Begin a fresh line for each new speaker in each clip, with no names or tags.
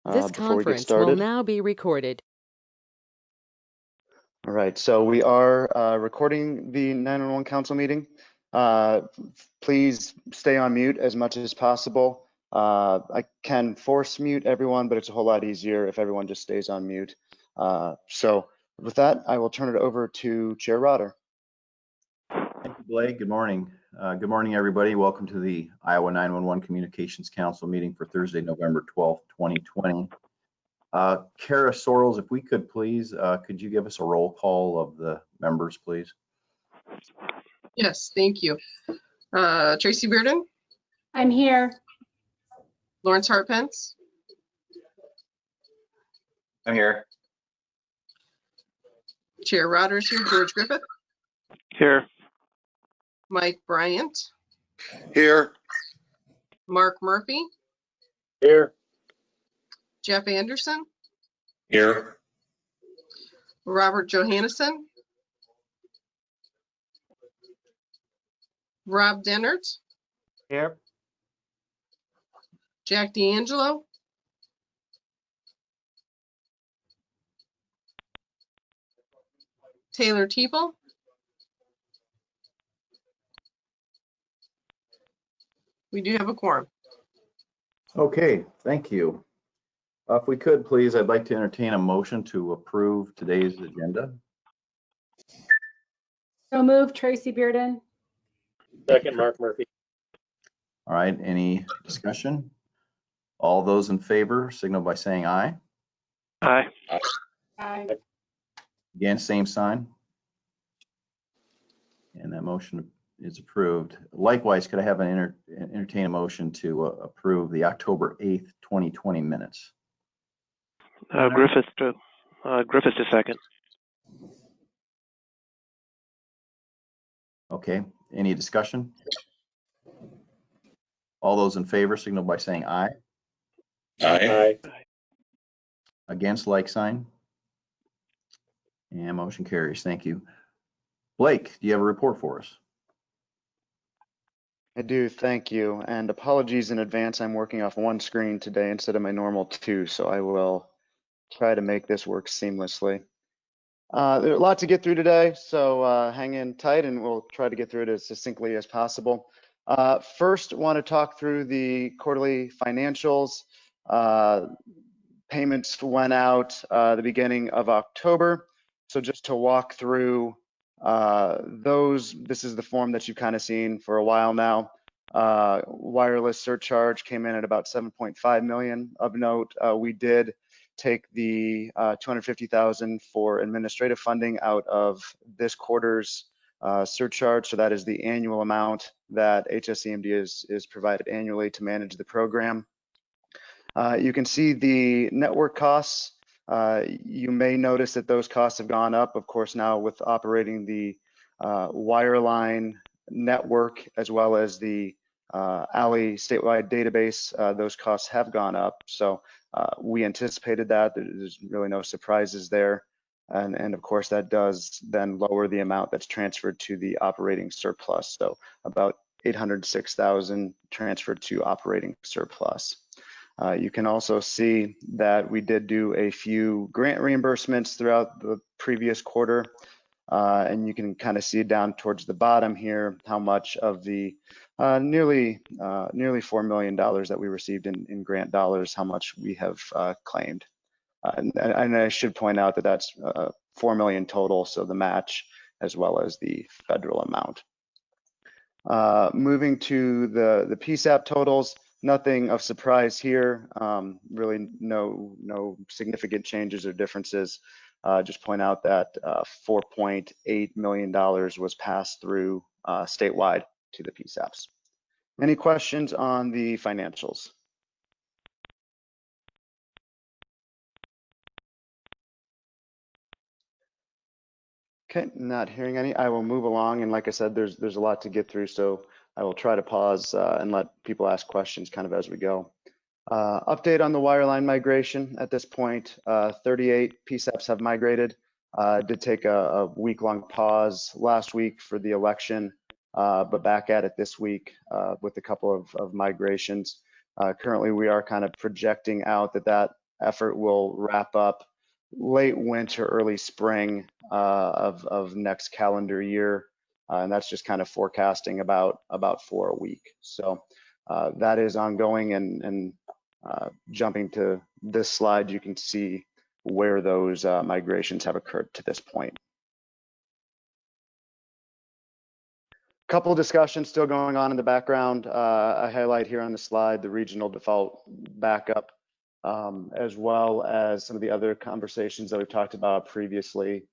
This
before we get
conference will
started.
now be recorded.
All right, so we are recording the 911 council meeting. Please stay on mute as much as possible. I can force mute everyone, but it's a whole lot easier if everyone just stays on mute. So with that, I will turn it over to Chair Rotter.
Thank you, Blake. Good morning. Good morning, everybody. Welcome to the Iowa 911 Communications Council meeting for Thursday, November 12th, 2020. Kara Sorrells, if we could please, could you give us a roll call of the members, please?
Yes, thank you. Tracy Bearden?
I'm here.
Lawrence Hartpence?
I'm here.
Chair Rogers here. George Griffith?
Here.
Mike Bryant?
Here.
Mark Murphy?
Here.
Jeff Anderson?
Here.
Robert Johannesson? Rob Dennert?
Here.
Jack D'Angelo? Taylor Teeple? We do have a quorum.
Okay, thank you. If we could, please, I'd like to entertain a motion to approve today's agenda.
So moved, Tracy Bearden.
Second, Mark Murphy.
All right, any discussion? All those in favor signal by saying aye.
Aye.
Aye.
Again, same sign. And that motion is approved. Likewise, could I have an entertain a motion to approve the October 8th, 2020 minutes?
Griffith to second.
Okay, any discussion? All those in favor signal by saying aye.
Aye.
Against, like sign. And motion carries. Thank you. Blake, do you have a report for us?
I do, thank you. And apologies in advance, I'm working off one screen today instead of my normal two, so I will try to make this work seamlessly. There's a lot to get through today, so hang in tight and we'll try to get through it as succinctly as possible. First, want to talk through the quarterly financials. Payments went out the beginning of October. So just to walk through those, this is the form that you've kind of seen for a while now. Wireless surcharge came in at about 7.5 million. Of note, we did take the 250,000 for administrative funding out of this quarter's surcharge. So that is the annual amount that HSEMD is provided annually to manage the program. You can see the network costs. You may notice that those costs have gone up, of course, now with operating the wireline network as well as the ALI statewide database. Those costs have gone up. So we anticipated that. There's really no surprises there. And of course, that does then lower the amount that's transferred to the operating surplus. So about 806,000 transferred to operating surplus. You can also see that we did do a few grant reimbursements throughout the previous quarter. And you can kind of see down towards the bottom here how much of the nearly $4 million that we received in grant dollars, how much we have claimed. And I should point out that that's 4 million total, so the match as well as the federal amount. Moving to the PSAP totals. Nothing of surprise here, really no significant changes or differences. Just point out that $4.8 million was passed through statewide to the PSAPs. Any questions on the financials? Okay, not hearing any. I will move along, and like I said, there's a lot to get through, so I will try to pause and let people ask questions kind of as we go. Update on the wireline migration at this point. 38 PSAPs have migrated. Did take a week-long pause last week for the election, but back at it this week with a couple of migrations. Currently, we are kind of projecting out that effort will wrap up late winter, early spring of next calendar year. And that's just kind of forecasting about 4 a week. So that is ongoing, and jumping to this slide, you can see where those migrations have occurred to this point. Couple of discussions still going on in the background. I highlight here on the slide the regional default backup, as well as some of the other conversations that we've talked about previously,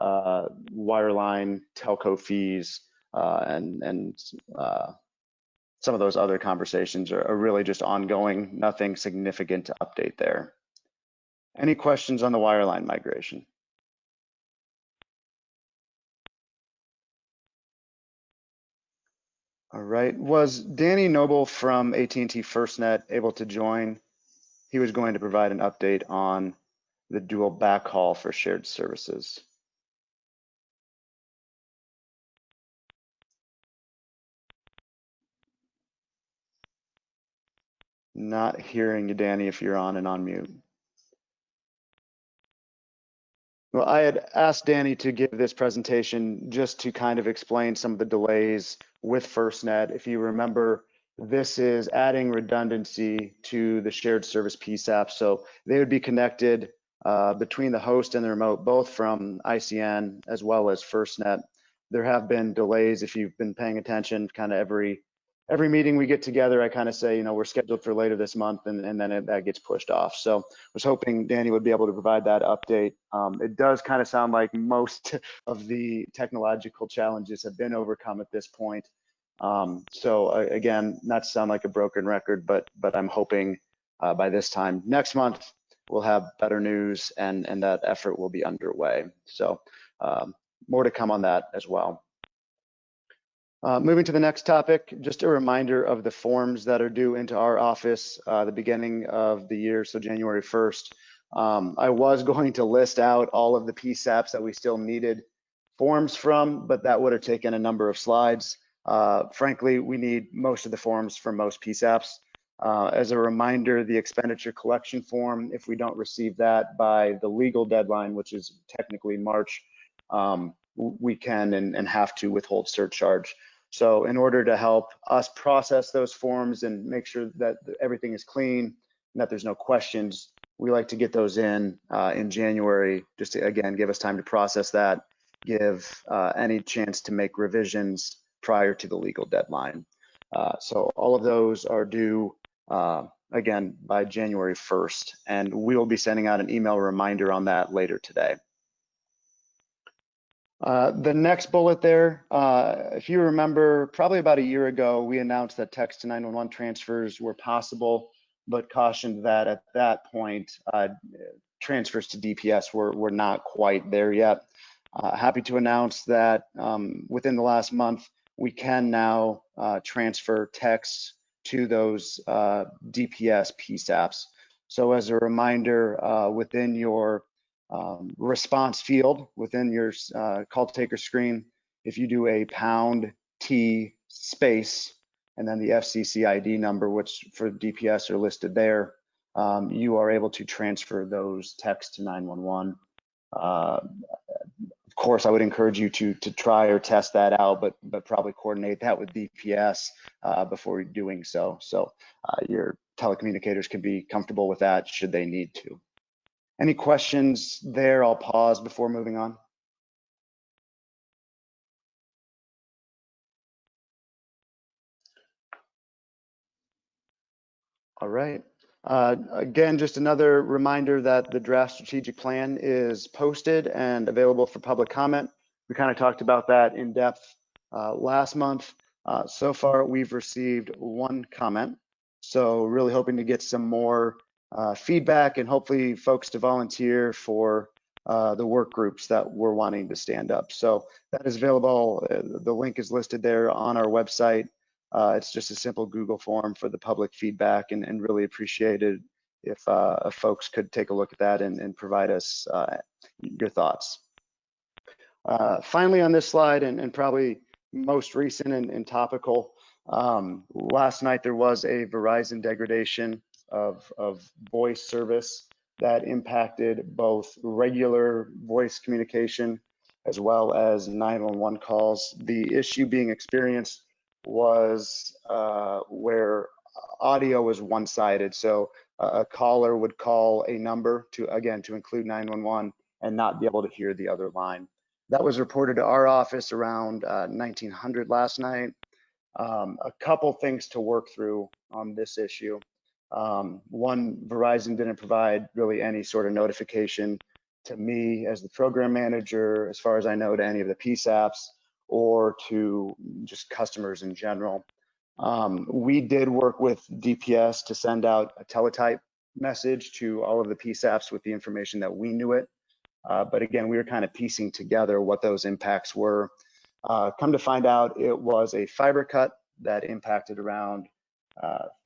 wireline, telco fees, and some of those other conversations are really just ongoing, nothing significant to update there. Any questions on the wireline migration? All right, was Danny Noble from AT&T FirstNet able to join? He was going to provide an update on the dual backhaul for shared services. Not hearing you, Danny, if you're on and on mute. Well, I had asked Danny to give this presentation just to kind of explain some of the delays with FirstNet. If you remember, this is adding redundancy to the shared service PSAP. So they would be connected between the host and the remote, both from ICN as well as FirstNet. There have been delays. If you've been paying attention, kind of every meeting we get together, I kind of say, we're scheduled for later this month, and then that gets pushed off. So I was hoping Danny would be able to provide that update. It does kind of sound like most of the technological challenges have been overcome at this point. So again, not to sound like a broken record, but I'm hoping by this time next month, we'll have better news, and that effort will be underway. So more to come on that as well. Moving to the next topic, just a reminder of the forms that are due into our office the beginning of the year, so January 1st. I was going to list out all of the PSAPs that we still needed forms from, but that would have taken a number of slides. Frankly, we need most of the forms for most PSAPs. As a reminder, the expenditure collection form, if we don't receive that by the legal deadline, which is technically March, we can and have to withhold surcharge. So in order to help us process those forms and make sure that everything is clean and that there's no questions, we like to get those in January, just to, again, give us time to process that, give any chance to make revisions prior to the legal deadline. So all of those are due, again, by January 1st, and we will be sending out an email reminder on that later today. The next bullet there, if you remember, probably about a year ago, we announced that text to 911 transfers were possible, but cautioned that at that point, transfers to DPS were not quite there yet. Happy to announce that within the last month, we can now transfer texts to those DPS PSAPs. So as a reminder, within your response field within your call taker screen, if you do a #T space and then the FCC ID number, which for DPS are listed there, you are able to transfer those texts to 911. Of course, I would encourage you to try or test that out, but probably coordinate that with DPS before doing so. So your telecommunicators can be comfortable with that should they need to. Any questions there? I'll pause before moving on. All right. Again, just another reminder that the draft strategic plan is posted and available for public comment. We kind of talked about that in depth last month. So far, we've received 1 comment. So really hoping to get some more feedback and hopefully folks to volunteer for the work groups that we're wanting to stand up. So that is available. The link is listed there on our website. It's just a simple Google form for the public feedback, and really appreciated if folks could take a look at that and provide us your thoughts. Finally on this slide, and probably most recent and topical, last night there was a Verizon degradation of voice service that impacted both regular voice communication as well as 911 calls. The issue being experienced was where audio was one-sided. So a caller would call a number to include 911 and not be able to hear the other line. That was reported to our office around 1900 last night. A couple things to work through on this issue. One, Verizon didn't provide really any sort of notification to me as the program manager, as far as I know, to any of the PSAPs or to just customers in general. We did work with DPS to send out a teletype message to all of the PSAPs with the information that we knew it. But again, we were kind of piecing together what those impacts were. Come to find out, it was a fiber cut that impacted around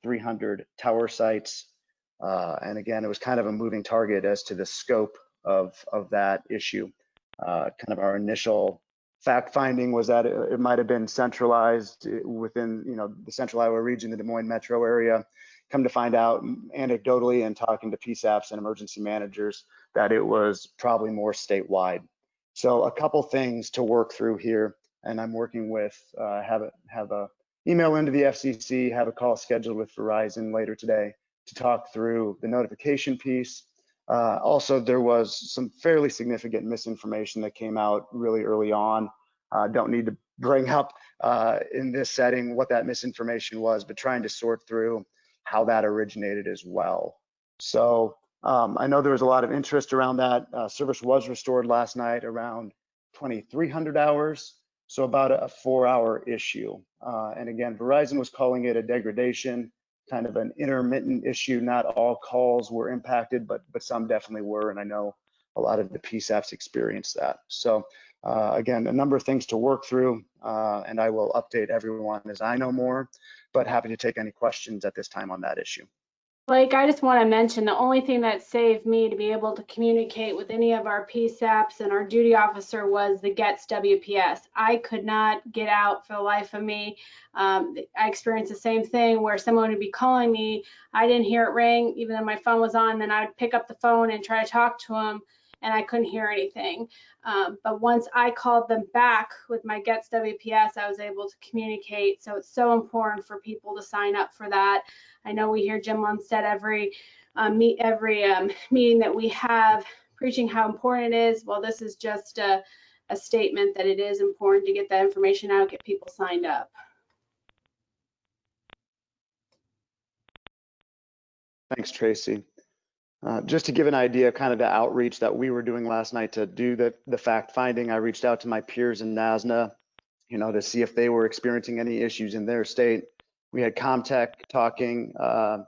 300 tower sites. And again, it was kind of a moving target as to the scope of that issue. Kind of our initial fact finding was that it might have been centralized within, the Central Iowa region, the Des Moines metro area. Come to find out, anecdotally and talking to PSAPs and emergency managers, that it was probably more statewide. So a couple things to work through here, and I'm working with have a email into the FCC, have a call scheduled with Verizon later today to talk through the notification piece. Also, there was some fairly significant misinformation that came out really early on. Don't need to bring up in this setting what that misinformation was, but trying to sort through how that originated as well. So I know there was a lot of interest around that. Service was restored last night around 2300 hours, so about a 4-hour issue. And again, Verizon was calling it a degradation, kind of an intermittent issue. Not all calls were impacted, but some definitely were, and I know a lot of the PSAPs experienced that. So again, a number of things to work through, and I will update everyone as I know more, but happy to take any questions at this time on that issue.
Blake, I just want to mention the only thing that saved me to be able to communicate with any of our PSAPs and our duty officer was the GETS WPS. I could not get out for the life of me. I experienced the same thing where someone would be calling me. I didn't hear it ring, even though my phone was on. Then I would pick up the phone and try to talk to them, and I couldn't hear anything. But once I called them back with my GETS WPS, I was able to communicate. So it's so important for people to sign up for that. I know we hear Jim Lundstedt every meeting that we have preaching how important it is. Well, this is just a statement that it is important to get that information out, get people signed up.
Thanks, Tracy. Just to give an idea, kind of the outreach that we were doing last night to do the fact finding, I reached out to my peers in NASNA, to see if they were experiencing any issues in their state. We had Comtech talking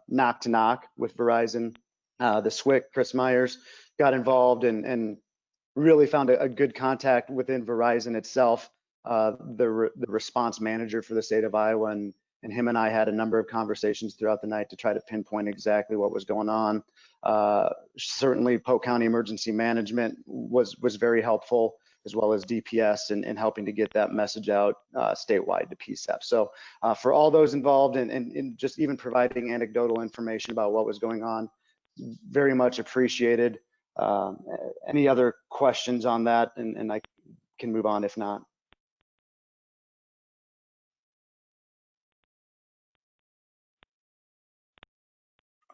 knock to knock with Verizon. The SWIC, Chris Myers, got involved and really found a good contact within Verizon itself, the response manager for the state of Iowa, and him and I had a number of conversations throughout the night to try to pinpoint exactly what was going on. Certainly Polk County Emergency Management was very helpful, as well as DPS in helping to get that message out statewide to PSAP. So for all those involved and just even providing anecdotal information about what was going on, very much appreciated. Any other questions on that? And I can move on if not.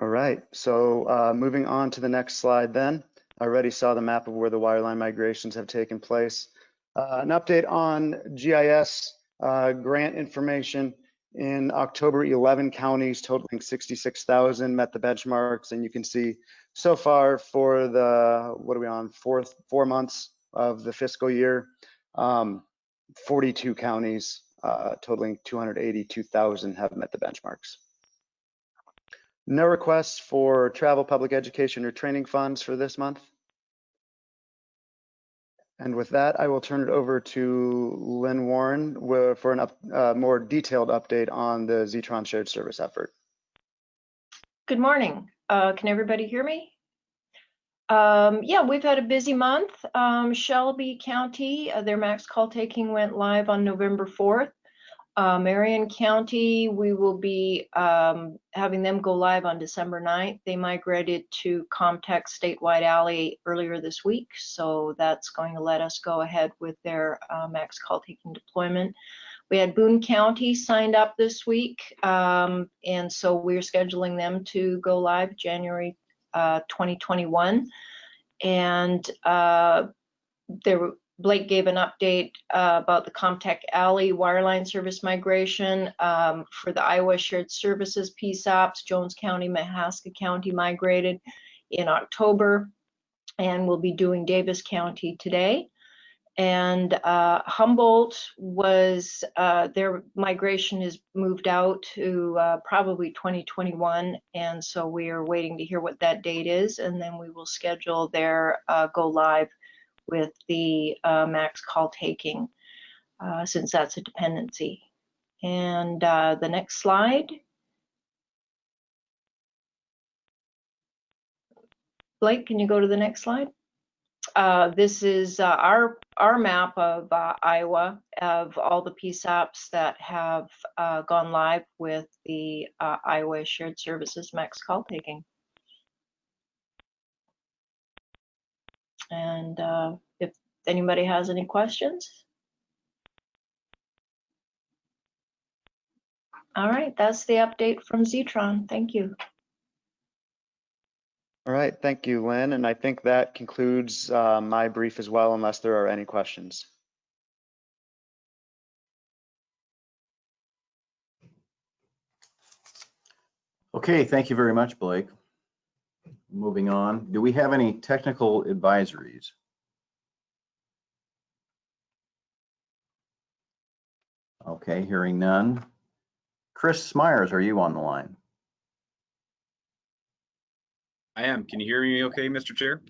All right, so moving on to the next slide then. I already saw the map of where the wireline migrations have taken place. An update on GIS grant information. In October, 11 counties totaling 66,000 met the benchmarks, and you can see so far for the, what are we on, 4 months of the fiscal year, 42 counties totaling 282,000 have met the benchmarks. No requests for travel, public education, or training funds for this month. And with that, I will turn it over to Lynn Warren for a more detailed update on the Zetron shared service effort.
Good morning. Can everybody hear me? Yeah, we've had a busy month. Shelby County, their max call taking went live on November 4th. Marion County, we will be having them go live on December 9th. They migrated to Comtech Statewide Alley earlier this week, so that's going to let us go ahead with their max call taking deployment. We had Boone County signed up this week, and so we're scheduling them to go live January 2021. And Blake gave an update about the Comtech Alley wireline service migration for the Iowa Shared Services PSAPs. Jones County, Mahaska County migrated in October, and we'll be doing Davis County today. And Humboldt was, their migration is moved out to probably 2021. And so we are waiting to hear what that date is. And then we will schedule their go live with the max call taking, since that's a dependency. And the next slide. Blake, can you go to the next slide? This is our map of Iowa, of all the PSAPs that have gone live with the Iowa Shared Services max call taking. And if anybody has any questions. All right, that's the update from Zetron. Thank you.
All right, thank you, Lynn. And I think that concludes my brief as well, unless there are any questions.
Okay, thank you very much, Blake. Moving on, do we have any technical advisories? Okay, hearing none. Chris Smyers, are you on the line?
I am. Can you hear me okay, Mr. Chair?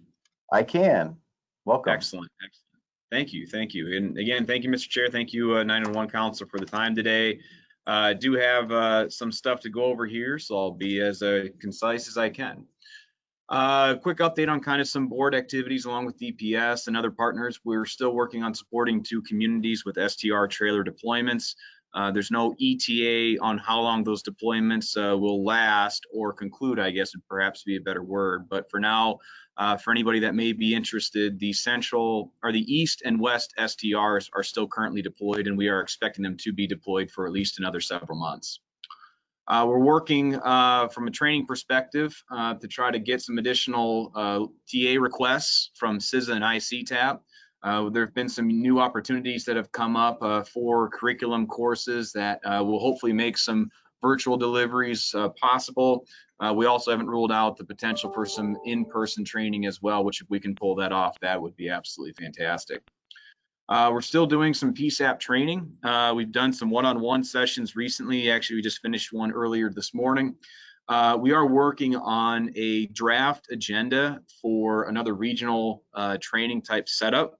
I can. Welcome.
Excellent. Excellent. Thank you. Thank you. And again, thank you, Mr. Chair. Thank you, 911 Council, for the time today. I do have some stuff to go over here, so I'll be as concise as I can. Quick update on kind of some board activities along with DPS and other partners. We're still working on supporting 2 communities with STR trailer deployments. There's no ETA on how long those deployments will last or conclude, I guess would perhaps be a better word. But for now, for anybody that may be interested, the central or the east and west STRs are still currently deployed, and we are expecting them to be deployed for at least another several months. We're working from a training perspective to try to get some additional TA requests from CISA and ICTAP. There have been some new opportunities that have come up for curriculum courses that will hopefully make some virtual deliveries possible. We also haven't ruled out the potential for some in-person training as well, which if we can pull that off, that would be absolutely fantastic. We're still doing some PSAP training. We've done some one-on-one sessions recently. Actually, we just finished one earlier this morning. We are working on a draft agenda for another regional training type setup.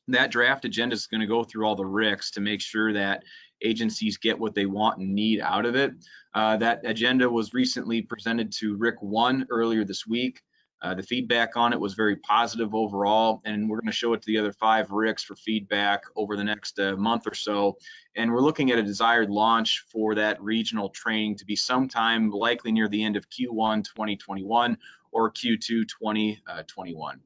That draft agenda is going to go through all the RICs to make sure that agencies get what they want and need out of it. That agenda was recently presented to RIC 1 earlier this week. The feedback on it was very positive overall, and we're going to show it to the other 5 RICs for feedback over the next month or so. And we're looking at a desired launch for that regional training to be sometime likely near the end of Q1 2021 or Q2 2021.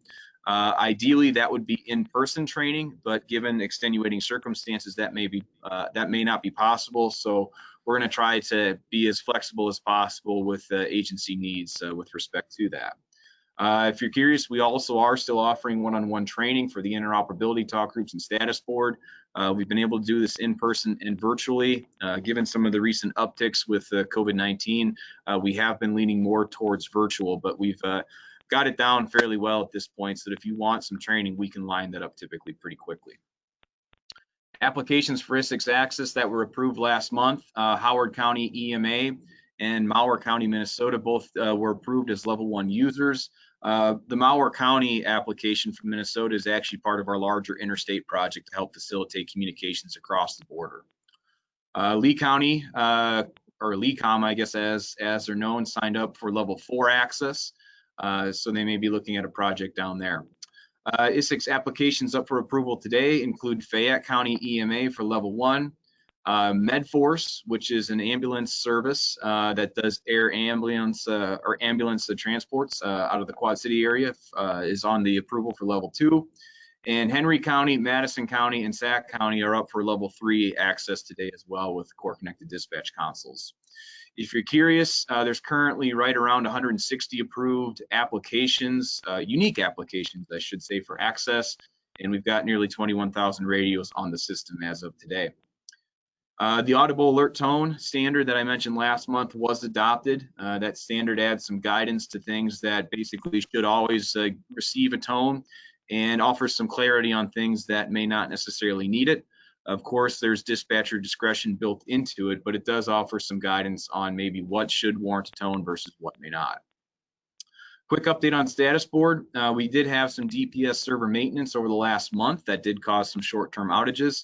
Ideally, that would be in-person training, but given extenuating circumstances, that may not be possible. So we're going to try to be as flexible as possible with agency needs with respect to that. If you're curious, we also are still offering one-on-one training for the interoperability talk groups and status board. We've been able to do this in person and virtually. Given some of the recent upticks with COVID-19, we have been leaning more towards virtual, but we've got it down fairly well at this point, so that if you want some training, we can line that up typically pretty quickly. Applications for ISIX Access that were approved last month, Howard County EMA and Mower County, Minnesota, both were approved as level 1 users. The Mower County application from Minnesota is actually part of our larger interstate project to help facilitate communications across the border. Lee County, or LECOM, I guess as they're known, signed up for level 4 access. So they may be looking at a project down there. ISIX applications up for approval today include Fayette County EMA for level 1, MedForce, which is an ambulance service that does air ambulance or ambulance transports out of the Quad City area, is on the approval for level 2. And Henry County, Madison County, and Sac County are up for level 3 access today as well with Core Connected Dispatch consoles. If you're curious, there's currently right around 160 approved applications, unique applications, I should say, for access, and we've got nearly 21,000 radios on the system as of today. The audible alert tone standard that I mentioned last month was adopted. That standard adds some guidance to things that basically should always receive a tone and offers some clarity on things that may not necessarily need it. Of course, there's dispatcher discretion built into it, but it does offer some guidance on maybe what should warrant a tone versus what may not. Quick update on status board. We did have some DPS server maintenance over the last month that did cause some short-term outages.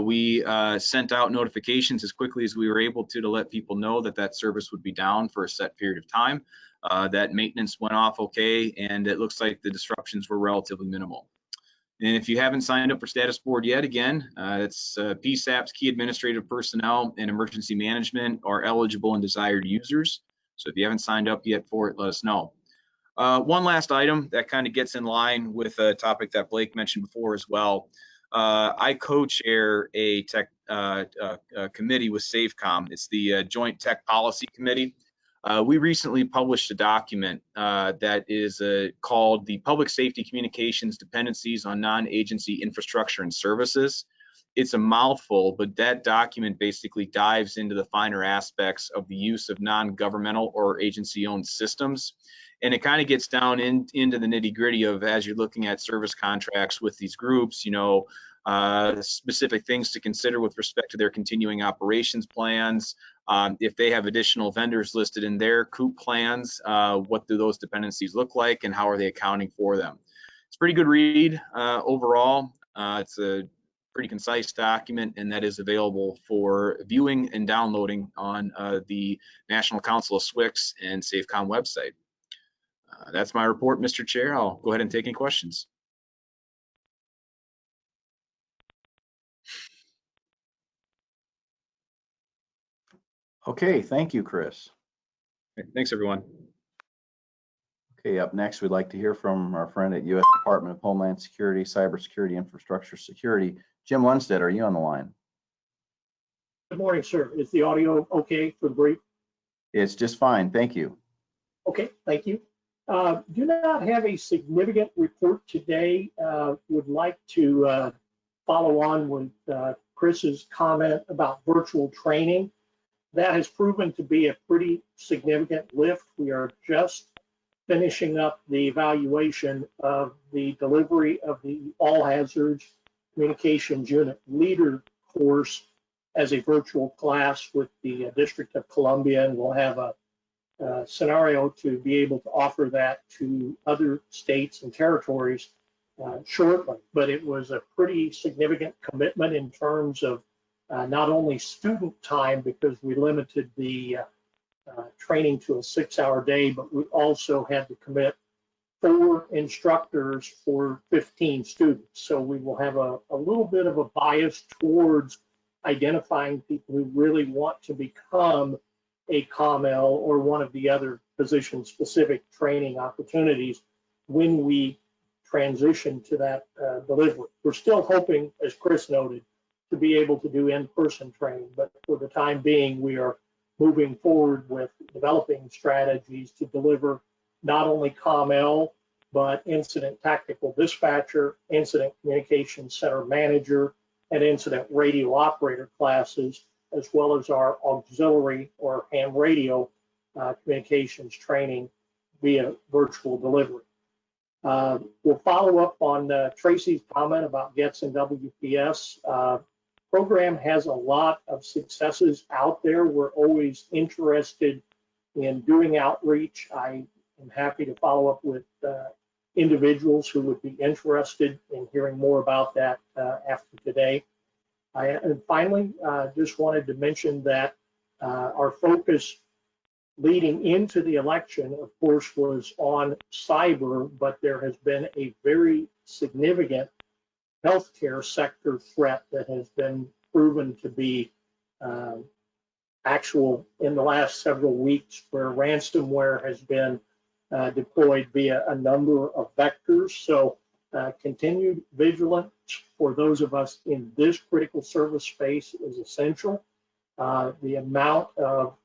We sent out notifications as quickly as we were able to let people know that that service would be down for a set period of time. That maintenance went off okay, and it looks like the disruptions were relatively minimal. And if you haven't signed up for status board yet, again, it's PSAPs, key administrative personnel, and emergency management are eligible and desired users. So if you haven't signed up yet for it, let us know. One last item that kind of gets in line with a topic that Blake mentioned before as well. I co-chair a tech committee with SAFECOM. It's the Joint Tech Policy Committee. We recently published a document that is called the Public Safety Communications Dependencies on Non-Agency Infrastructure and Services. It's a mouthful, but that document basically dives into the finer aspects of the use of non-governmental or agency-owned systems. And it kind of gets down into the nitty-gritty of, as you're looking at service contracts with these groups, you know, specific things to consider with respect to their continuing operations plans. If they have additional vendors listed in their COOP plans, what do those dependencies look like and how are they accounting for them? It's a pretty good read overall. It's a pretty concise document, and that is available for viewing and downloading on the National Council of SWCS and SAFECOM website. That's my report, Mr. Chair. I'll go ahead and take any questions.
Okay, thank you, Chris.
Thanks, everyone.
Okay, up next, we'd like to hear from our friend at U.S. Department of Homeland Security, Cybersecurity, Infrastructure Security. Jim Lundstedt, are you on the line?
Good morning, sir. Is the audio okay for the brief?
It's just fine, thank you.
Okay, thank you. Do not have a significant report today. Would like to follow on with Chris's comment about virtual training. That has proven to be a pretty significant lift. We are just finishing up the evaluation of the delivery of the All Hazards Communications Unit Leader course as a virtual class with the District of Columbia, and we'll have a scenario to be able to offer that to other states and territories shortly. But it was a pretty significant commitment in terms of not only student time, because we limited the training to a 6-hour day, but we also had to commit 4 instructors for 15 students. So we will have a little bit of a bias towards identifying people who really want to become a COML or one of the other position-specific training opportunities when we transition to that delivery. We're still hoping, as Chris noted, to be able to do in-person training, but for the time being, we are moving forward with developing strategies to deliver not only COML, but incident tactical dispatcher, incident communications center manager, and incident radio operator classes, as well as our auxiliary or ham radio communications training via virtual delivery. We'll follow up on Tracy's comment about GETS and WPS. Program has a lot of successes out there. We're always interested in doing outreach. I am happy to follow up with individuals who would be interested in hearing more about that after today. And finally, just wanted to mention that our focus leading into the election, of course, was on cyber, but there has been a very significant healthcare sector threat that has been proven to be actual in the last several weeks, where ransomware has been deployed via a number of vectors. So continued vigilance for those of us in this critical service space is essential. The amount of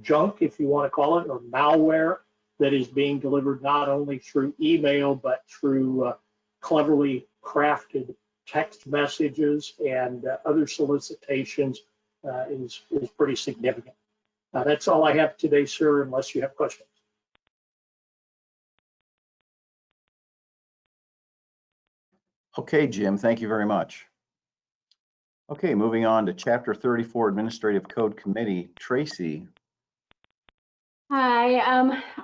junk, if you want to call it, or malware that is being delivered not only through email, but through cleverly crafted text messages and other solicitations is pretty significant. That's all I have today, sir, unless you have questions.
Okay, Jim, thank you very much. Okay, moving on to Chapter 34 Administrative Code Committee. Tracy.
Hi,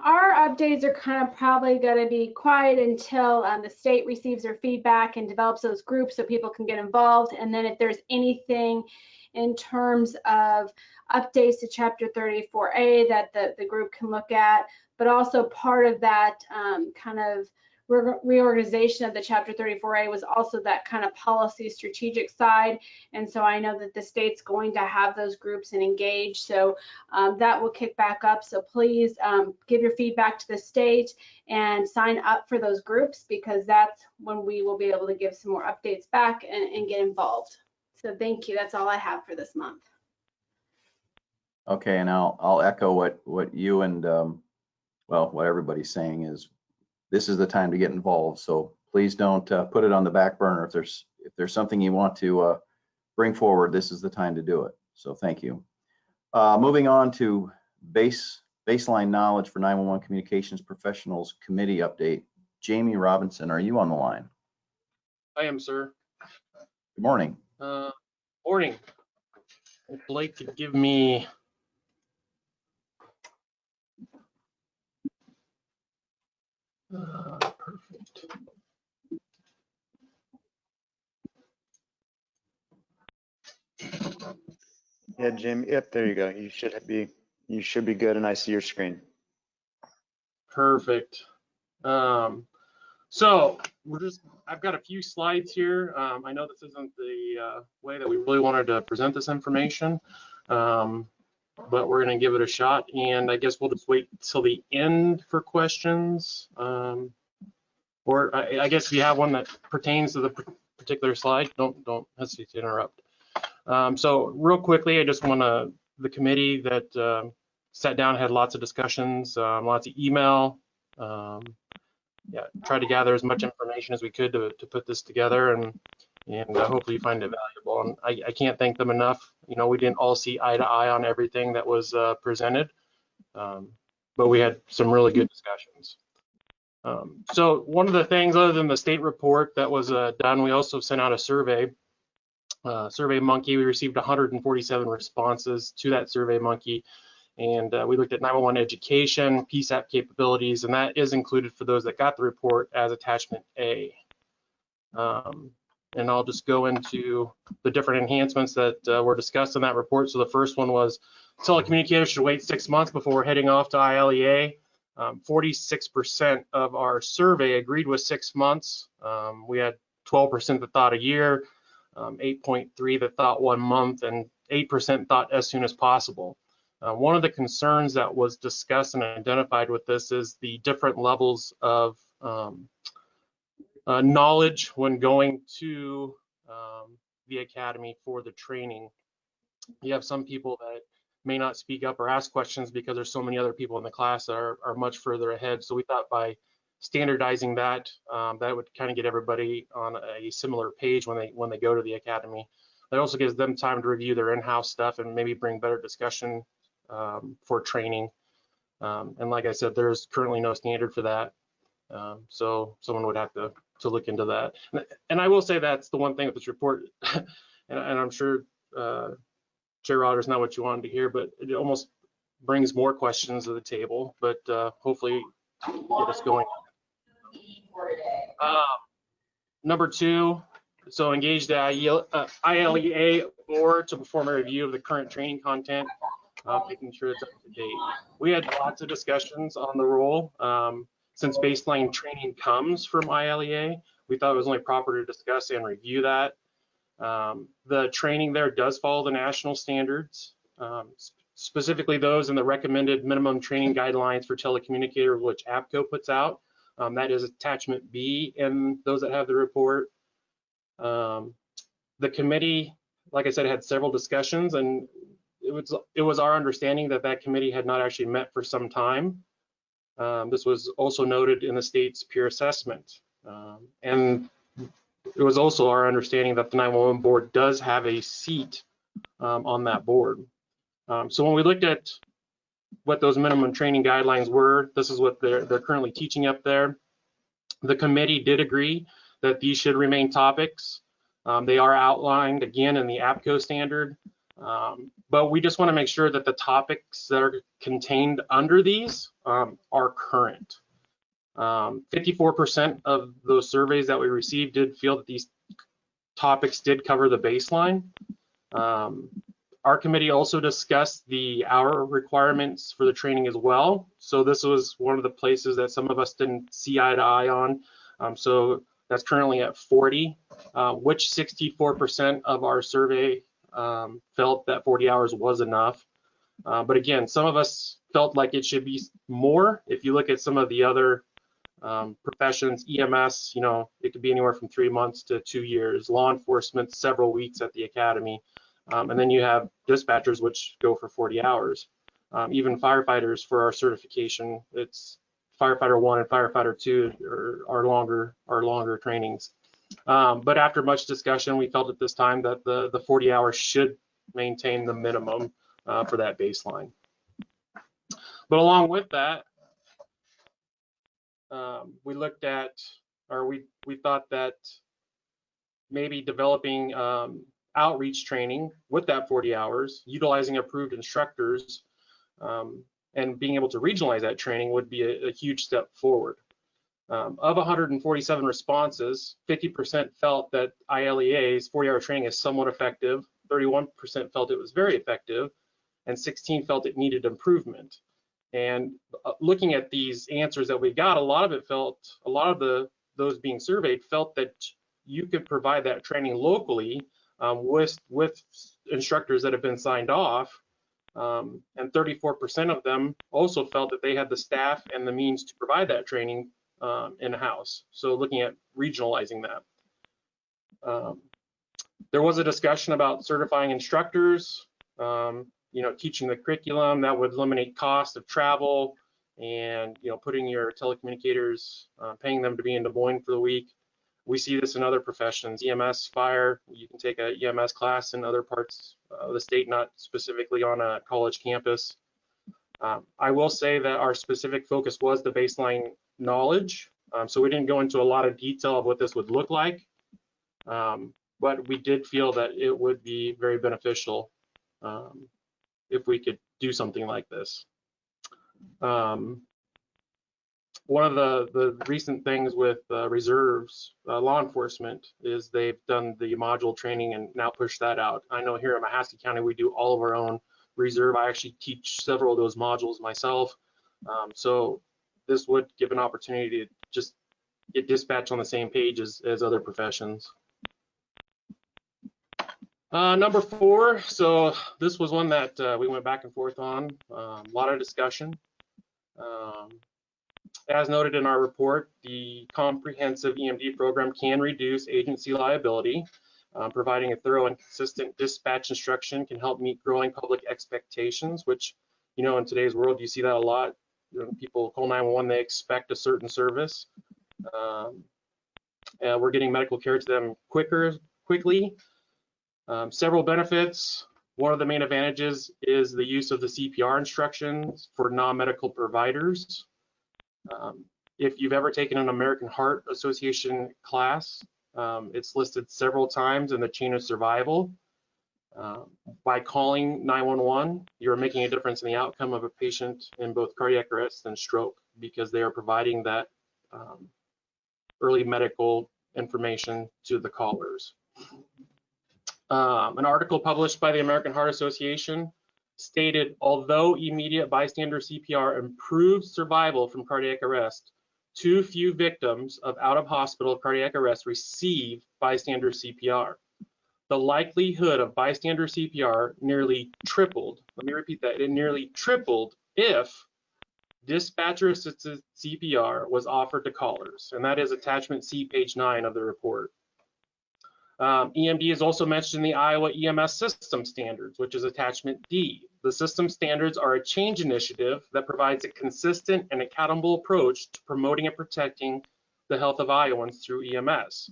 our updates are kind of probably going to be quiet until the state receives their feedback and develops those groups so people can get involved. And then if there's anything in terms of updates to Chapter 34A that the group can look at, but also part of that kind of reorganization of the Chapter 34A was also that kind of policy strategic side. And so I know that the state's going to have those groups and engage. So that will kick back up. So please give your feedback to the state and sign up for those groups, because that's when we will be able to give some more updates back and get involved. So thank you. That's all I have for this month.
Okay, and I'll echo what you and well, what everybody's saying is this is the time to get involved. So please don't put it on the back burner. If there's something you want to bring forward, this is the time to do it. So thank you. Moving on to baseline knowledge for 911 Communications Professionals Committee update. Jamie Robinson, are you on the line?
I am, sir.
Good morning.
Morning. If Blake could give me perfect.
Yeah, Jim. Yep, there you go. You should be good, and I see your screen.
Perfect. So I've got a few slides here. I know this isn't the way that we really wanted to present this information, but we're going to give it a shot. And I guess we'll just wait till the end for questions. Or I guess if you have one that pertains to the particular slide, don't hesitate to interrupt. So real quickly, I just want the committee that sat down, had lots of discussions, lots of email. Yeah, tried to gather as much information as we could to put this together, and hopefully you find it valuable. And I can't thank them enough. You know, we didn't all see eye to eye on everything that was presented, but we had some really good discussions. So one of the things, other than the state report that was done, we also sent out a survey. Survey Monkey, we received 147 responses to that Survey Monkey, and we looked at 911 education, PSAP capabilities, and that is included for those that got the report as attachment A. And I'll just go into the different enhancements that were discussed in that report. So the first one was telecommunicators should wait 6 months before heading off to ILEA. 46% of our survey agreed with 6 months. We had 12% that thought a year, 8.3% that thought 1 month, and 8% thought as soon as possible. One of the concerns that was discussed and identified with this is the different levels of knowledge when going to the academy for the training. You have some people that may not speak up or ask questions because there's so many other people in the class that are much further ahead. So we thought by standardizing that, that would kind of get everybody on a similar page when they go to the academy. It also gives them time to review their in-house stuff and maybe bring better discussion for training. And like I said, there's currently no standard for that. So someone would have to look into that. And I will say that's the one thing with this report, and I'm sure Chair Rogers, not what you wanted to hear, but it almost brings more questions to the table, but hopefully get us going. Number 2, so engage the ILEA board to perform a review of the current training content, making sure it's up to date. We had lots of discussions on the role. Since baseline training comes from ILEA, we thought it was only proper to discuss and review that. The training there does follow the national standards, specifically those in the recommended minimum training guidelines for telecommunicators, which APCO puts out. That is attachment B in those that have the report. The committee, like I said, had several discussions, and it was our understanding that that committee had not actually met for some time. This was also noted in the state's peer assessment. And it was also our understanding that the 911 board does have a seat on that board. So when we looked at what those minimum training guidelines were, this is what they're currently teaching up there. The committee did agree that these should remain topics. They are outlined again in the APCO standard, but we just want to make sure that the topics that are contained under these are current. 54% of those surveys that we received did feel that these topics did cover the baseline. Our committee also discussed the hour requirements for the training as well. So this was one of the places that some of us didn't see eye to eye on. So that's currently at 40, which 64% of our survey felt that 40 hours was enough. But again, some of us felt like it should be more. If you look at some of the other professions, EMS, you know, it could be anywhere from 3 months to 2 years. Law enforcement, several weeks at the academy. And then you have dispatchers, which go for 40 hours. Even firefighters for our certification, it's firefighter 1 and firefighter 2 are longer trainings. But after much discussion, we felt at this time that the 40 hours should maintain the minimum for that baseline. But along with that, we looked at, or we thought that maybe developing outreach training with that 40 hours, utilizing approved instructors, and being able to regionalize that training would be a huge step forward. Of 147 responses, 50% felt that ILEA's 40-hour training is somewhat effective, 31% felt it was very effective, and 16% felt it needed improvement. And looking at these answers that we got, a lot of those being surveyed felt that you could provide that training locally with instructors that have been signed off, and 34% of them also felt that they had the staff and the means to provide that training in-house. So looking at regionalizing that. There was a discussion about certifying instructors, you know, teaching the curriculum that would eliminate cost of travel, and you know, putting your telecommunicators, paying them to be in Des Moines for the week. We see this in other professions, EMS, fire. You can take a EMS class in other parts of the state, not specifically on a college campus. I will say that our specific focus was the baseline knowledge. So we didn't go into a lot of detail of what this would look like, but we did feel that it would be very beneficial if we could do something like this. One of the recent things with reserves, law enforcement, is they've done the module training and now push that out. I know here in Mahaska County, we do all of our own reserve. I actually teach several of those modules myself. So this would give an opportunity to just get dispatched on the same page as other professions. Number 4, so this was one that we went back and forth on, a lot of discussion. As noted in our report, the comprehensive EMD program can reduce agency liability. Providing a thorough and consistent dispatch instruction can help meet growing public expectations, which, you know, in today's world, you see that a lot. When people call 911, they expect a certain service. And we're getting medical care to them quickly. Several benefits. One of the main advantages is the use of the CPR instructions for non-medical providers. If you've ever taken an American Heart Association class, it's listed several times in the chain of survival. By calling 911, you're making a difference in the outcome of a patient in both cardiac arrest and stroke, because they are providing that early medical information to the callers. An article published by the American Heart Association stated, although immediate bystander CPR improves survival from cardiac arrest, too few victims of out-of-hospital cardiac arrest receive bystander CPR. the likelihood of bystander CPR nearly tripled. Let me repeat that. It nearly tripled if dispatcher-assisted CPR was offered to callers, and that is attachment C, page 9 of the report. EMD is also mentioned in the Iowa EMS system standards, which is attachment D. The system standards are a change initiative that provides a consistent and accountable approach to promoting and protecting the health of Iowans through EMS.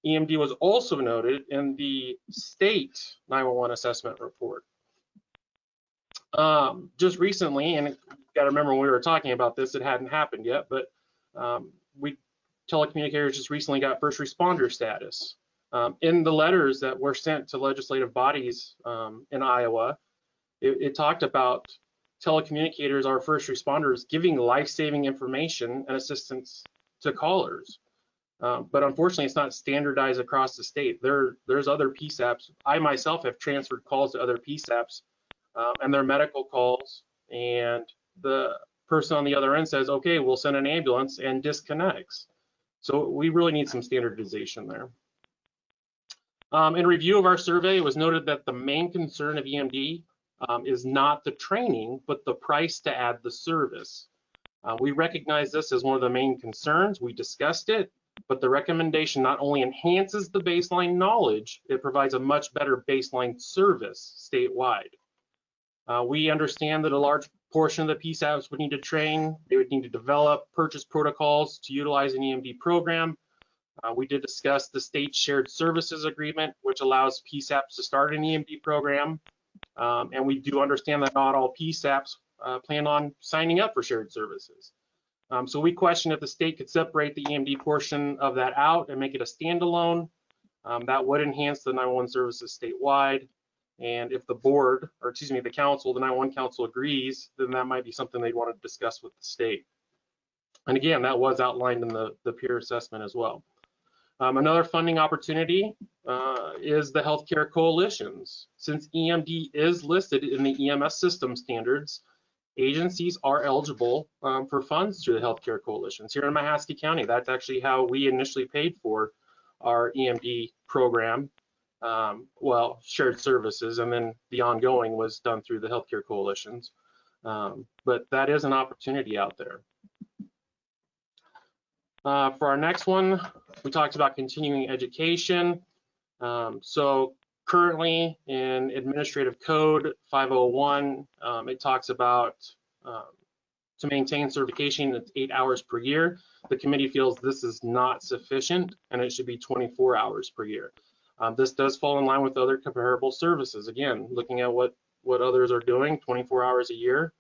EMD was also noted in the state 911 assessment report. Just recently, and you got to remember when we were talking about this, it hadn't happened yet, but telecommunicators just recently got first responder status. In the letters that were sent to legislative bodies in Iowa, it talked about telecommunicators, our first responders, giving life-saving information and assistance to callers. But unfortunately, it's not standardized across the state. There's other PSAPs. I myself have transferred calls to other PSAPs, and they're medical calls, and the person on the other end says, okay, we'll send an ambulance, and disconnects. So we really need some standardization there. In review of our survey, it was noted that the main concern of EMD is not the training, but the price to add the service. We recognize this as one of the main concerns. We discussed it, but the recommendation not only enhances the baseline knowledge, it provides a much better baseline service statewide. We understand that a large portion of the PSAPs would need to train. They would need to develop purchase protocols to utilize an EMD program. We did discuss the state shared services agreement, which allows PSAPs to start an EMD program. And we do understand that not all PSAPs plan on signing up for shared services. So we question if the state could separate the EMD portion of that out and make it a standalone. That would enhance the 911 services statewide. And if the board, or excuse me, the council, the 911 council agrees, then that might be something they'd want to discuss with the state. And again, that was outlined in the peer assessment as well. Another funding opportunity is the healthcare coalitions. Since EMD is listed in the EMS system standards, agencies are eligible for funds through the healthcare coalitions. Here in Mahaska County, that's actually how we initially paid for our EMD program. Well, shared services, and then the ongoing was done through the healthcare coalitions. But that is an opportunity out there. For our next one, we talked about continuing education. So currently in Administrative Code 501, it talks about to maintain certification, it's 8 hours per year. The committee feels this is not sufficient and it should be 24 hours per year. This does fall in line with other comparable services. Again, looking at what others are doing, 24 hours a year.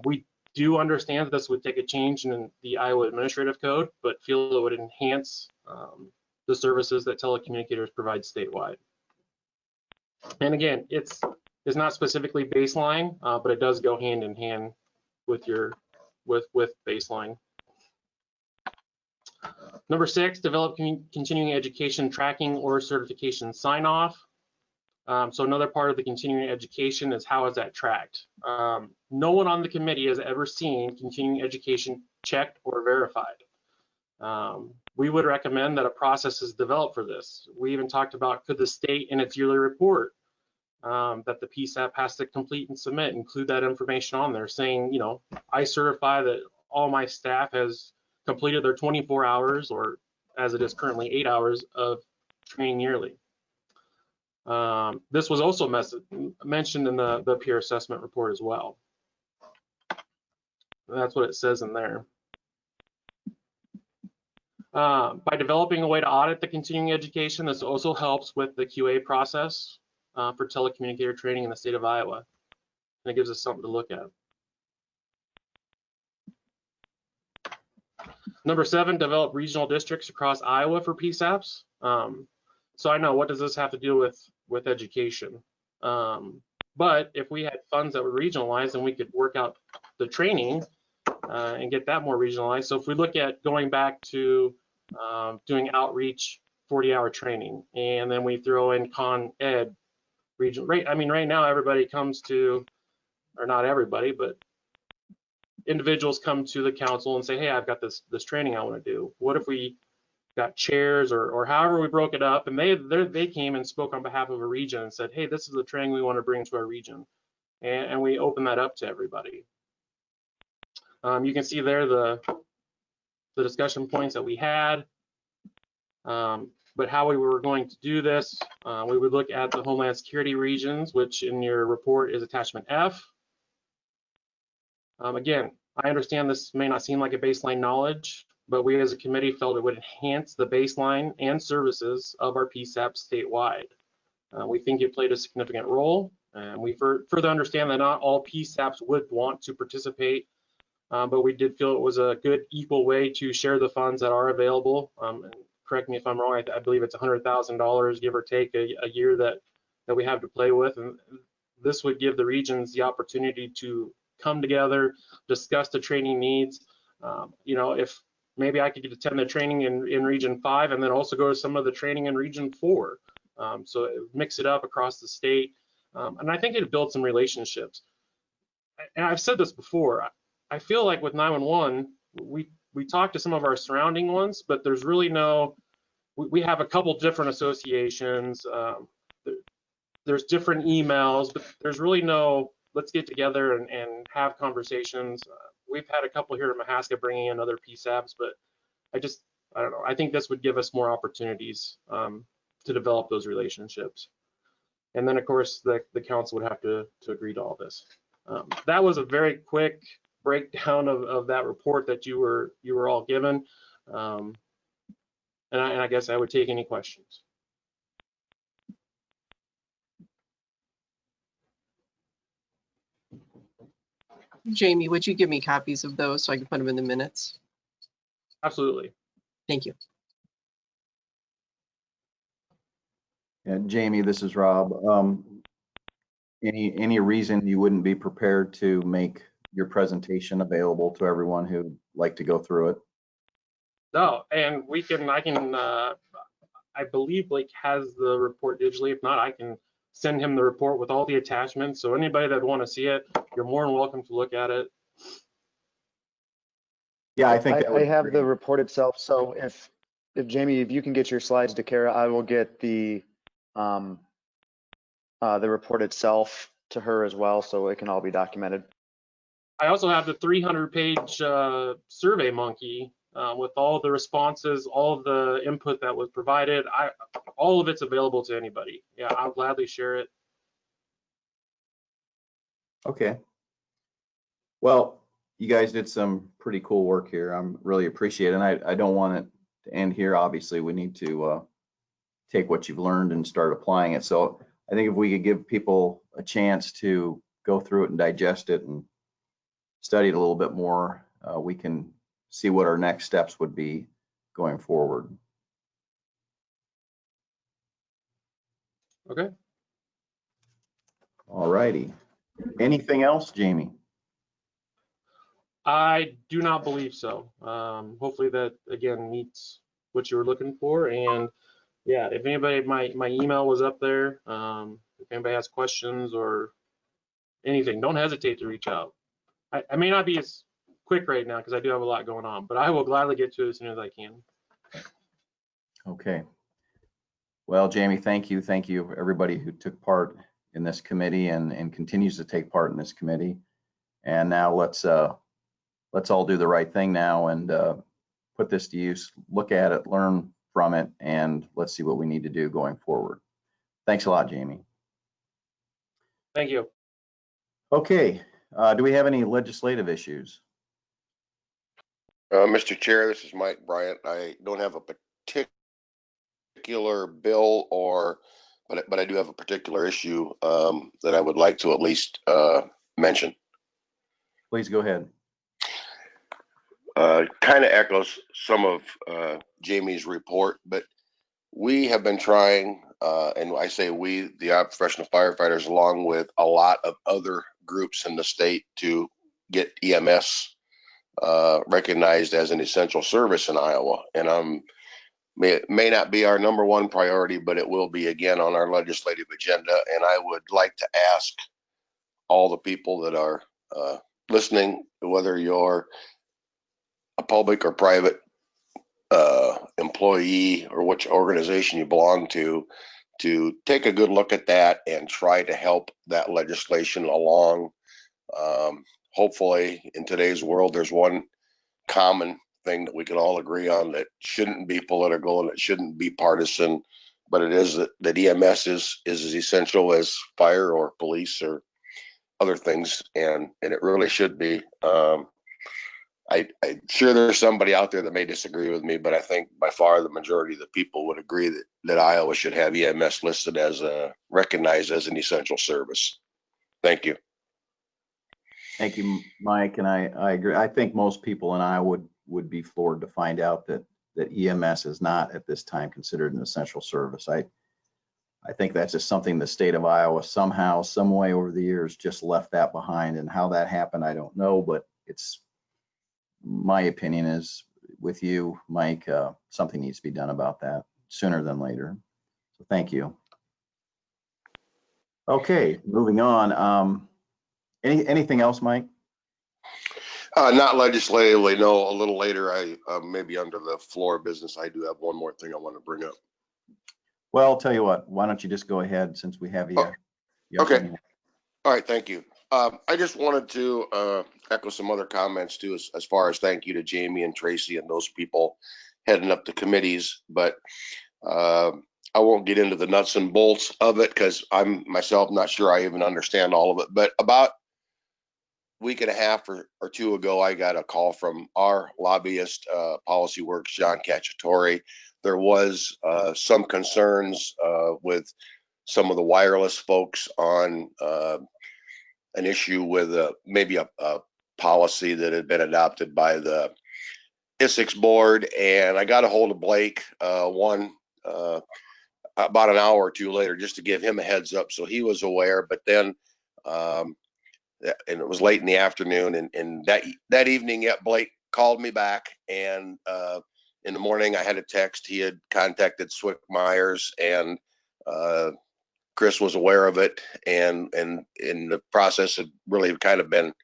We do understand that this would take a change in the Iowa Administrative Code, but feel it would enhance the services that telecommunicators provide statewide. And again, it's not specifically baseline, but it does go hand in hand with with baseline. Number 6, develop continuing education tracking or certification sign-off. So another part of the continuing education is how is that tracked? No one on the committee has ever seen continuing education checked or verified. We would recommend that a process is developed for this. We even talked about, could the state in its yearly report that the PSAP has to complete and submit, include that information on there saying, you know, I certify that all my staff has completed their 24 hours, or as it is currently 8 hours of training yearly. This was also mentioned in the peer assessment report as well. That's what it says in there. By developing a way to audit the continuing education, this also helps with the QA process for telecommunicator training in the state of Iowa. And it gives us something to look at. Number 7, develop regional districts across Iowa for PSAPs. So I know, what does this have to do with education? But if we had funds that were regionalized, then we could work out the training and get that more regionalized. So if we look at going back to doing outreach 40-hour training, and then we throw in Con Ed regional, right? I mean, right now everybody comes to, or not everybody, but individuals come to the council and say, hey, I've got this training I want to do. What if we got chairs or however we broke it up, and they came and spoke on behalf of a region and said, hey, this is the training we want to bring to our region, and we opened that up to everybody. You can see there the discussion points that we had, but how we were going to do this, we would look at the Homeland Security regions, which in your report is attachment F. Again, I understand this may not seem like a baseline knowledge, but we as a committee felt it would enhance the baseline and services of our PSAP statewide. We think it played a significant role, and we further understand that not all PSAPs would want to participate, but we did feel it was a good equal way to share the funds that are available. And correct me if I'm wrong, I believe it's $100,000, give or take, a year that we have to play with, and this would give the regions the opportunity to come together, discuss the training needs. You know, if maybe I could attend the training in Region 5 and then also go to some of the training in Region 4. So mix it up across the state. And I think it builds some relationships. And I've said this before, I feel like with 911, we talk to some of our surrounding ones, but there's really no, we have a couple different associations. There's different emails, but there's really no, let's get together and have conversations. We've had a couple here in Mahaska bringing in other PSAPs, but I don't know. I think this would give us more opportunities to develop those relationships. And then of course the council would have to agree to all this. That was a very quick breakdown of that report that you were all given. And I guess I would take any questions.
Jamie, would you give me copies of those so I can put them in the minutes?
Absolutely.
Thank you.
Yeah, Jamie, this is Rob. Any reason you wouldn't be prepared to make your presentation available to everyone who'd like to go through it?
No, and I believe Blake has the report digitally. If not, I can send him the report with all the attachments. So anybody that want to see it, you're more than welcome to look at it.
Yeah, I think that would
I
be
have
great.
the report itself. So if Jamie, if you can get your slides to Kara, I will get the report itself to her as well, so it can all be documented.
I also have the 300-page Survey Monkey with all the responses, all of the input that was provided. All of it's available to anybody. Yeah, I'll gladly share it.
Okay. Well, you guys did some pretty cool work here. I'm really appreciate it. And I don't want it to end here. Obviously, we need to take what you've learned and start applying it. So I think if we could give people a chance to go through it and digest it and study it a little bit more, we can see what our next steps would be going forward.
Okay.
All righty. Anything else, Jamie?
I do not believe so. Hopefully that, again, meets what you were looking for. And yeah, if anybody, my email was up there. If anybody has questions or anything, don't hesitate to reach out. I may not be as quick right now because I do have a lot going on, but I will gladly get to it as soon as I can.
Okay. Well, Jamie, thank you. Thank you, everybody who took part in this committee and continues to take part in this committee. And now let's all do the right thing now and put this to use, look at it, learn from it, and let's see what we need to do going forward. Thanks a lot, Jamie.
Thank you.
Okay. Do we have any legislative issues?
Mr. Chair, this is Mike Bryant. I don't have a particular bill but I do have a particular issue that I would like to at least mention.
Please go ahead.
Kind of echoes some of Jamie's report, but we have been trying, and I say we, the professional firefighters, along with a lot of other groups in the state, to get EMS recognized as an essential service in Iowa. And may not be our #1 priority, but it will be again on our legislative agenda. And I would like to ask all the people that are listening, whether you're a public or private employee employee or which organization you belong to take a good look at that and try to help that legislation along. Hopefully in today's world, there's one common thing that we can all agree on that shouldn't be political and it shouldn't be partisan, but it is that EMS is as essential as fire or police or other things, and it really should be. I'm sure there's somebody out there that may disagree with me, but I think by far the majority of the people would agree that Iowa should have EMS listed as recognized as an essential service. Thank you.
Thank you, Mike, and I agree. I think most people in Iowa would be floored to find out that EMS is not at this time considered an essential service. I think that's just something the state of Iowa somehow, some way over the years just left that behind, and how that happened, I don't know, but it's my opinion is with you, Mike, something needs to be done about that sooner than later. So thank you. Okay, moving on. Anything else, Mike?
Not legislatively, no. A little later, I maybe under the floor of business, I do have one more thing I want to bring up.
Well, I'll tell you what, why don't you just go ahead since we have you.
Okay. All right, thank you. I just wanted to echo some other comments too, as far as thank you to Jamie and Tracy and those people heading up the committees, but I won't get into the nuts and bolts of it because I'm myself not sure I even understand all of it. But about a week and a half or two ago, I got a call from our lobbyist, Policy Works, John Cacciatore. There was some concerns with some of the wireless folks on an issue with maybe a policy that had been adopted by the ISIX board. And I got a hold of Blake about an hour or two later just to give him a heads up so he was aware. But then and it was late in the afternoon, and that evening, Blake called me back, and in the morning I had a text. He had contacted Swick Myers, and Chris was aware of it, and in the process had really kind of been,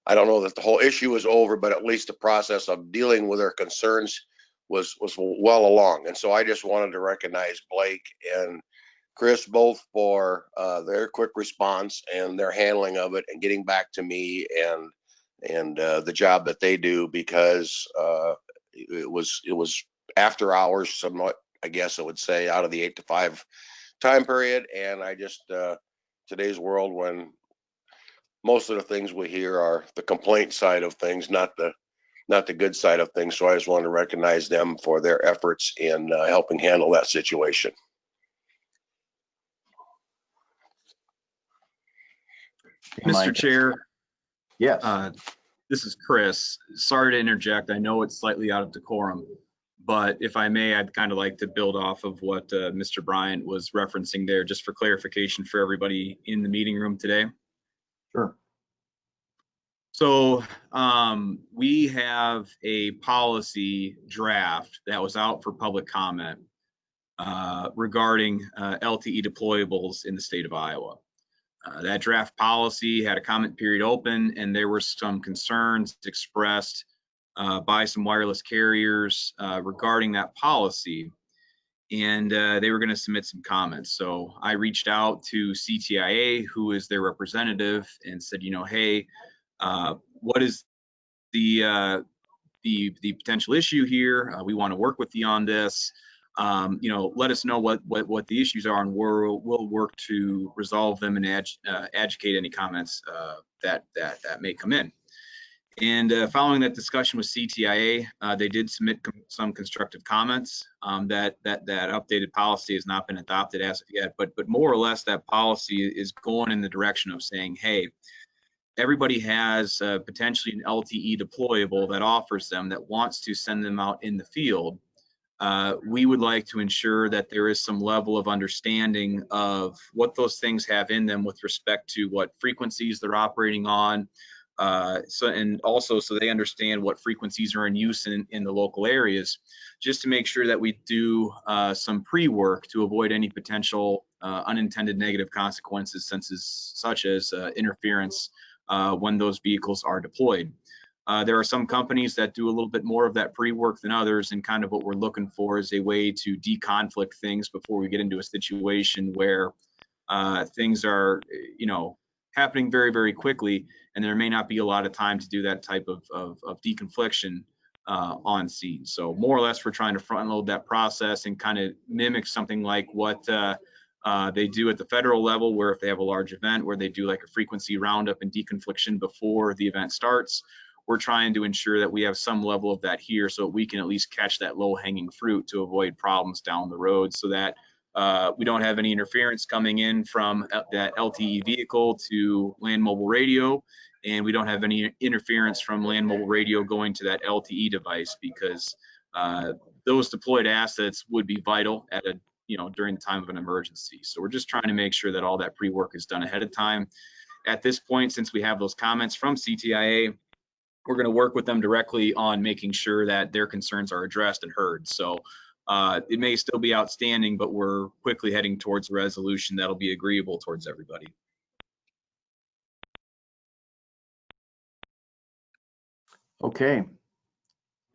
I don't know that the whole issue was over, but at least the process of dealing with their concerns was well along. And so I just wanted to recognize Blake and Chris both for their quick response and their handling of it and getting back to me and the job that they do, because it was after hours somewhat, I guess I would say, out of the 8 to 5 time period. And I just today's world, when most of the things we hear are the complaint side of things, not the good side of things. So I just wanted to recognize them for their efforts in helping handle that situation.
Mr. Chair.
Yes.
This is Chris. Sorry to interject. I know it's slightly out of decorum, but if I may, I'd kind of like to build off of what Mr. Bryant was referencing there, just for clarification for everybody in the meeting room today.
Sure.
So we have a policy draft that was out for public comment regarding LTE deployables in the state of Iowa. That draft policy had a comment period open, and there were some concerns expressed by some wireless carriers regarding that policy, and they were going to submit some comments. So I reached out to CTIA, who is their representative, and said, you know, hey, what is the potential issue here? We want to work with you on this. You know, let us know what the issues are, and we'll work to resolve them and educate any comments that may come in. And following that discussion with CTIA, they did submit some constructive comments. That updated policy has not been adopted as of yet, but more or less that policy is going in the direction of saying, hey, everybody has potentially an LTE deployable that offers them, that wants to send them out in the field. We would like to ensure that there is some level of understanding of what those things have in them with respect to what frequencies they're operating on. And also so they understand what frequencies are in use in the local areas, just to make sure that we do some pre-work to avoid any potential unintended negative consequences, such as interference when those vehicles are deployed. There are some companies that do a little bit more of that pre-work than others, and kind of what we're looking for is a way to deconflict things before we get into a situation where things are, happening very, very quickly, and there may not be a lot of time to do that type of deconfliction on scene. So more or less, we're trying to front load that process and kind of mimic something like what they do at the federal level, where if they have a large event where they do like a frequency roundup and deconfliction before the event starts. We're trying to ensure that we have some level of that here so we can at least catch that low hanging fruit to avoid problems down the road, so that we don't have any interference coming in from that LTE vehicle to land mobile radio, and we don't have any interference from land mobile radio going to that LTE device, because those deployed assets would be vital at a during the time of an emergency. So we're just trying to make sure that all that pre-work is done ahead of time. At this point, since we have those comments from CTIA, we're going to work with them directly on making sure that their concerns are addressed and heard. So it may still be outstanding, but we're quickly heading towards a resolution that'll be agreeable towards everybody.
Okay.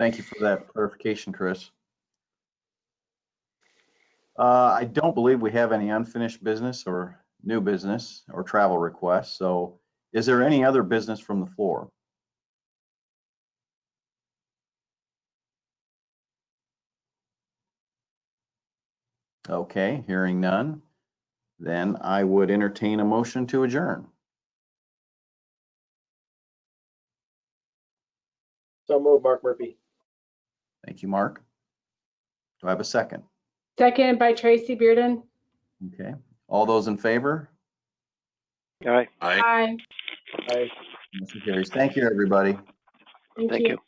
Thank you for that clarification, Chris. I don't believe we have any unfinished business or new business or travel requests. So is there any other business from the floor? Okay, hearing none, then I would entertain a motion to adjourn.
So moved, Mark Murphy.
Thank you, Mark. Do I have a second?
Seconded by Tracy Bearden.
Okay, all those in favor?
Aye.
Aye.
Aye.
Aye.
Motion carries. Thank you, everybody.
Thank
Thank
you.
you.